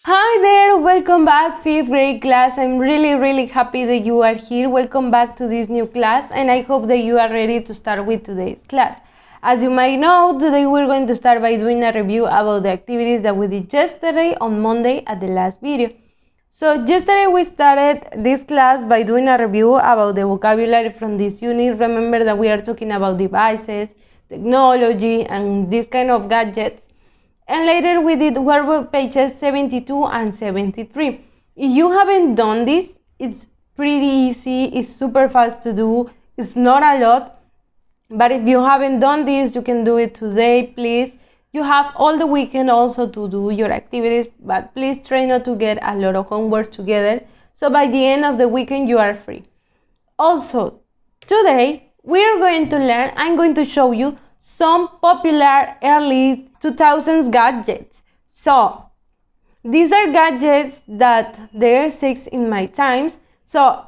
Hi there, welcome back 5th grade class. I'm really happy that you are here. Welcome back to this new class and I hope that you are ready to start with today's class. As you might know, today we're going to start by doing a review about the activities that we did yesterday on Monday at the last video. So yesterday we started this class by doing a review about the vocabulary from this unit. Remember that we are talking about devices, technology, and this kind of gadgets. And later we did workbook pages 72 and 73. If you haven't done this, it's pretty easy, it's super fast to do, it's not a lot. But if you haven't done this, you can do it today, please. You have all the weekend also to do your activities, but please try not to get a lot of homework together. So by the end of the weekend, you are free. Also, today we are going to learn, I'm going to show you some popular early 2000s gadgets. So, these are gadgets that there exist in my times. So,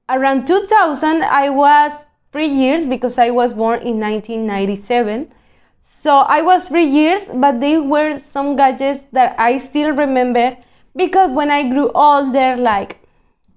around 2000, I was 3 years because I was born in 1997. So, I was 3 years, but they were some gadgets that I still remember because when I grew older, like,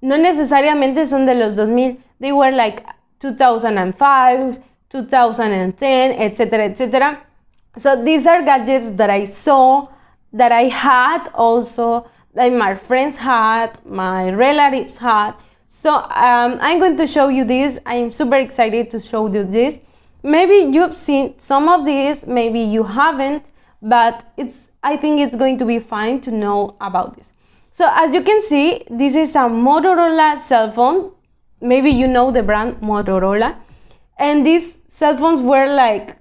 no necesariamente son de los 2000, they were like 2005, 2010, etc., etc. So these are gadgets that I saw, that I had also, that my friends had, my relatives had. So I'm going to show you this. I'm super excited to show you this. Maybe you've seen some of these, maybe you haven't, but I think it's going to be fun to know about this. So as you can see, this is a Motorola cell phone. Maybe you know the brand Motorola. And these cell phones were like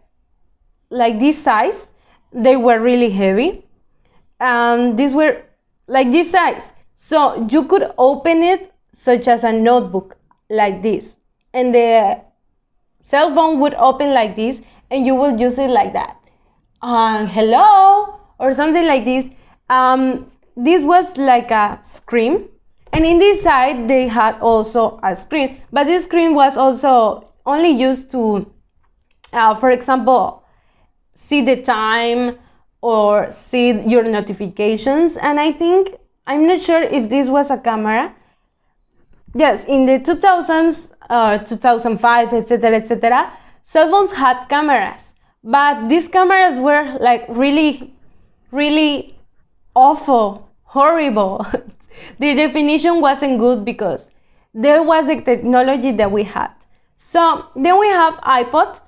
this size. They were really heavy. And these were like this size. So you could open it such as a notebook like this. And the cell phone would open like this and you will use it like that. Hello or something like this. This was like a screen, and in this side they had also a screen, but this screen was also only used to, for example, see the time or see your notifications. And I'm not sure if this was a camera. Yes, in the 2000s, 2005, etc., cell phones had cameras, but these cameras were like really awful, horrible. The definition wasn't good because there was the technology that we had. So then we have iPod.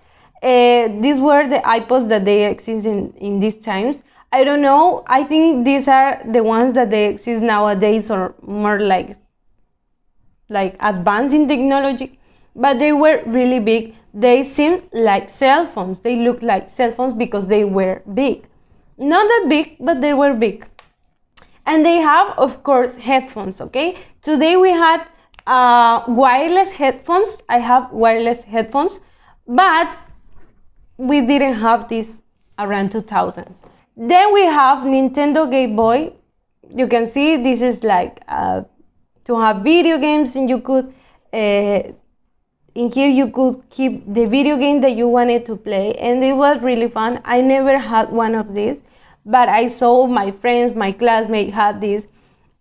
These were the iPods that they exist in these times. I don't know. I think these are the ones that they exist nowadays, or more like advanced in technology. But they were really big. They seemed like cell phones. They looked like cell phones because they were big. Not that big, but they were big. And they have, of course, headphones, okay? Today we had wireless headphones. I have wireless headphones, but we didn't have this around 2000s. Then we have Nintendo Game Boy. You can see this is like to have video games, and you could, in here you could keep the video game that you wanted to play, and it was really fun. I never had one of these, but I saw my friends, my classmates had this,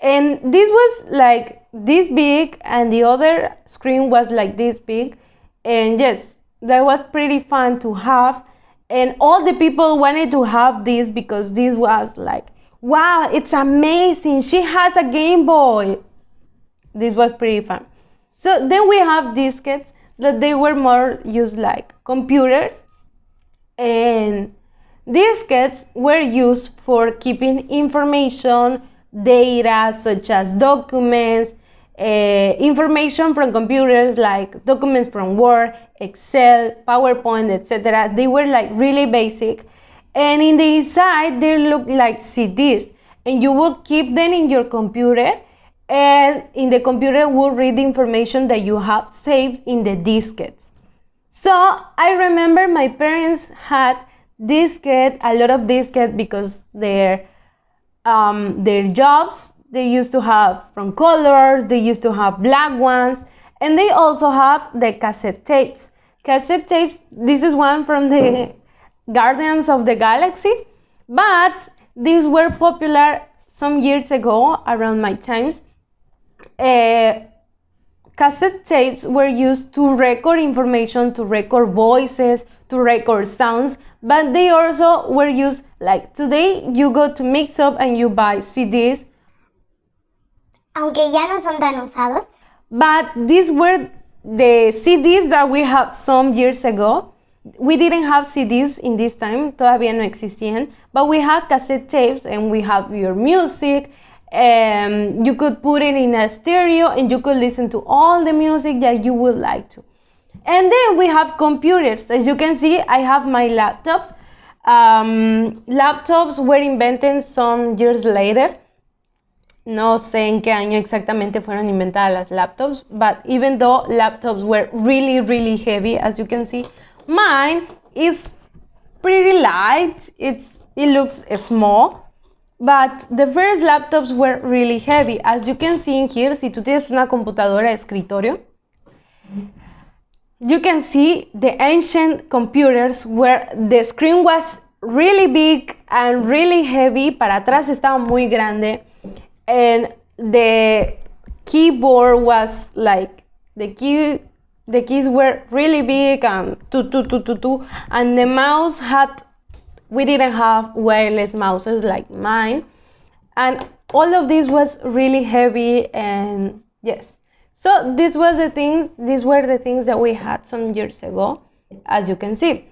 and this was like this big and the other screen was like this big. And yes, that was pretty fun to have, and all the people wanted to have this because this was like, wow, it's amazing, she has a Game Boy. This was pretty fun. So then we have diskettes that they were more used like computers, and diskettes were used for keeping information, data such as documents, information from computers like documents from Word, Excel, PowerPoint, etc. They were like really basic, and in the inside they looked like CDs, and you would keep them in your computer, and in the computer will read the information that you have saved in the diskettes. So I remember my parents had a lot of diskettes, because their jobs, they used to have from colors, they used to have black ones, and they also have the cassette tapes. Cassette tapes, this is one from the Guardians of the Galaxy, but these were popular some years ago, around my times, cassette tapes were used to record information, to record voices, to record sounds, but they also were used like today you go to Mix Up and you buy CDs. Aunque ya no son tan usados. But these were the CDs that we had some years ago. We didn't have CDs in this time, todavía no existían, but we had cassette tapes and we have your music. You could put it in a stereo and you could listen to all the music that you would like to. And then we have computers. As you can see, I have my laptops. Laptops were invented some years later. No sé en qué año exactamente fueron inventadas las laptops, but even though laptops were really, really heavy, as you can see, mine is pretty light. It looks small. But the first laptops were really heavy. As you can see in here, si tú tienes una computadora de escritorio, you can see the ancient computers where the screen was really big and really heavy. Para atrás estaba muy grande. And the keyboard was like, the keys were really big and and the mouse we didn't have wireless mouses like mine, and all of this was really heavy. And yes, so these were the things that we had some years ago, as you can see.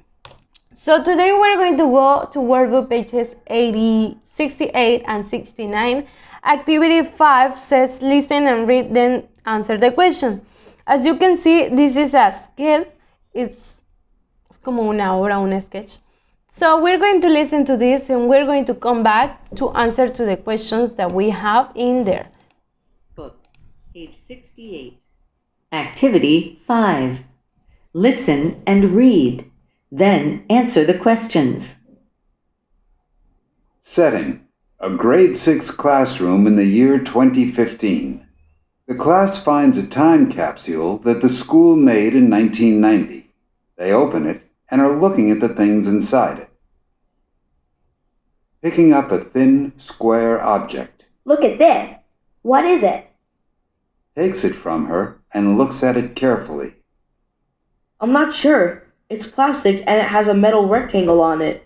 So today we're going to go to workbook pages 68 and 69. Activity 5 says listen and read, then answer the question. As you can see, this is a sketch. It's como una obra, un sketch. So we're going to listen to this and we're going to come back to answer to the questions that we have in there. Book, page 68. Activity 5. Listen and read, then answer the questions. Setting: a grade 6 classroom in the year 2015. The class finds a time capsule that the school made in 1990. They open it and are looking at the things inside it. Picking up a thin, square object. Look at this. What is it? Takes it from her and looks at it carefully. I'm not sure. It's plastic and it has a metal rectangle on it.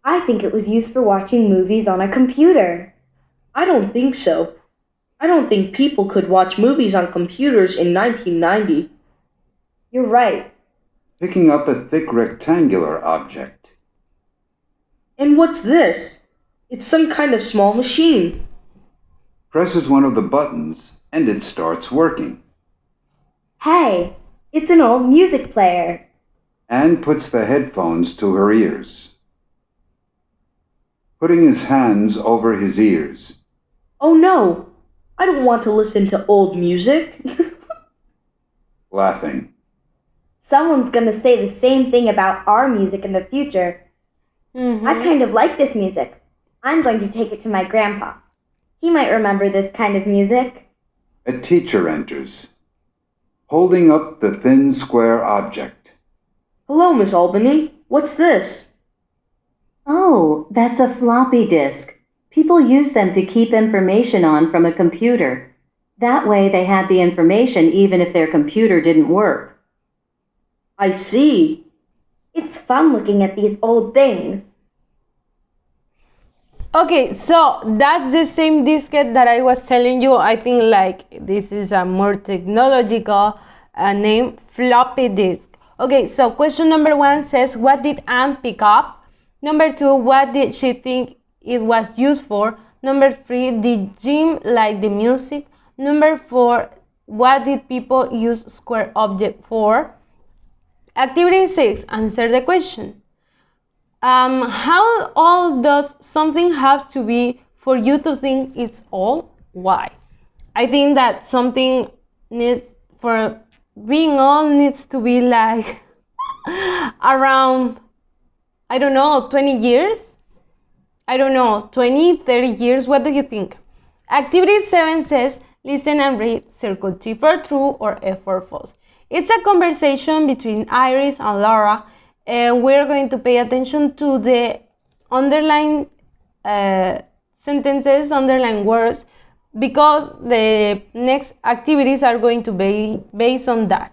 I think it was used for watching movies on a computer. I don't think so. I don't think people could watch movies on computers in 1990. You're right. Picking up a thick rectangular object. And what's this? It's some kind of small machine. Presses one of the buttons and it starts working. Hey, it's an old music player. And puts the headphones to her ears. Putting his hands over his ears. Oh no, I don't want to listen to old music. Laughing. Someone's gonna say the same thing about our music in the future. I kind of like this music. I'm going to take it to my grandpa. He might remember this kind of music. A teacher enters, holding up the thin square object. Hello, Miss Albany. What's this? Oh, that's a floppy disk. People use them to keep information on from a computer. That way they had the information even if their computer didn't work. I see. It's fun looking at these old things. Okay, so that's the same diskette that I was telling you. I think like this is a more technological name, floppy disk. Okay, so question number 1 says, what did Anne pick up? Number 2, what did she think it was used for? Number 3, did Jim like the music? Number 4, what did people use square object for? Activity 6, answer the question. How old does something have to be for you to think it's old? Why? I think that something for being old needs to be like around, I don't know, 20 years? I don't know, 20, 30 years? What do you think? Activity 7 says, listen and read, circle T for true or F for false. It's a conversation between Iris and Laura, and we're going to pay attention to the underlined sentences, underline words, because the next activities are going to be based on that.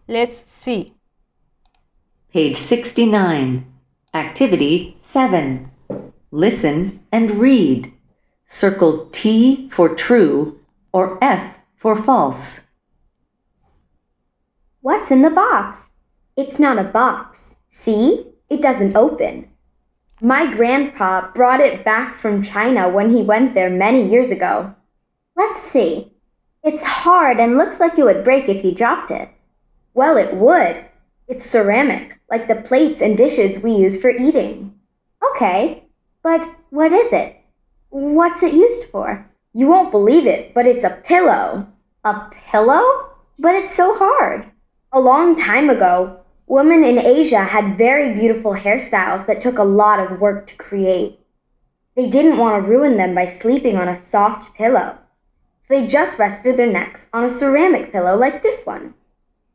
Let's see. Page 69. Activity 7. Listen and read. Circle T for true or F for false. What's in the box? It's not a box. See? It doesn't open. My grandpa brought it back from China when he went there many years ago. Let's see. It's hard and looks like it would break if you dropped it. Well, it would. It's ceramic, like the plates and dishes we use for eating. Okay, but what is it? What's it used for? You won't believe it, but it's a pillow. A pillow? But it's so hard. A long time ago, women in Asia had very beautiful hairstyles that took a lot of work to create. They didn't want to ruin them by sleeping on a soft pillow, so they just rested their necks on a ceramic pillow like this one.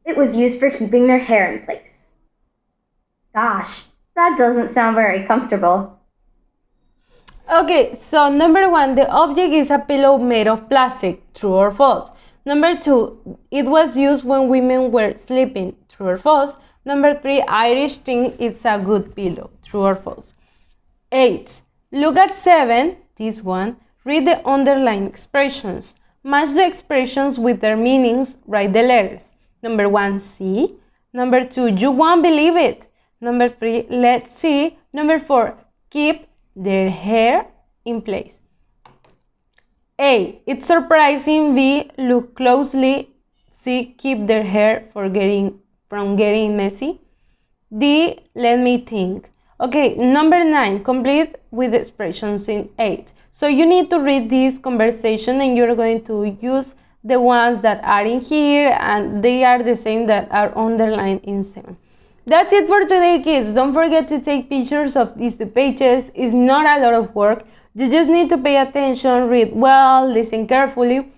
It was used for keeping their hair in place. Gosh, that doesn't sound very comfortable. Okay, so number 1, the object is a pillow made of plastic, true or false. Number 2, it was used when women were sleeping, true or false. Number 3, Irish think it's a good pillow, true or false. 8. Look at 7, this one, read the underlined expressions. Match the expressions with their meanings, write the letters. Number 1, see. Number 2, you won't believe it. Number 3, let's see. Number 4, keep their hair in place. A, it's surprising. B, look closely. C, keep their hair from getting messy. D, let me think. Okay, number 9, complete with the expressions in 8. So you need to read this conversation and you're going to use the ones that are in here, and they are the same that are underlined in 7. That's it for today, kids. Don't forget to take pictures of these 2 pages. It's not a lot of work. You just need to pay attention, read well, listen carefully,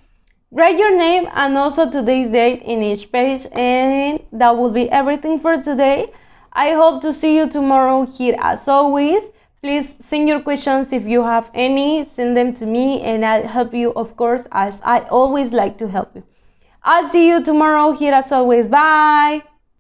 write your name and also today's date in each page, and that will be everything for today. I hope to see you tomorrow here as always. Please send your questions if you have any, send them to me and I'll help you, of course, as I always like to help you. I'll see you tomorrow here as always. Bye!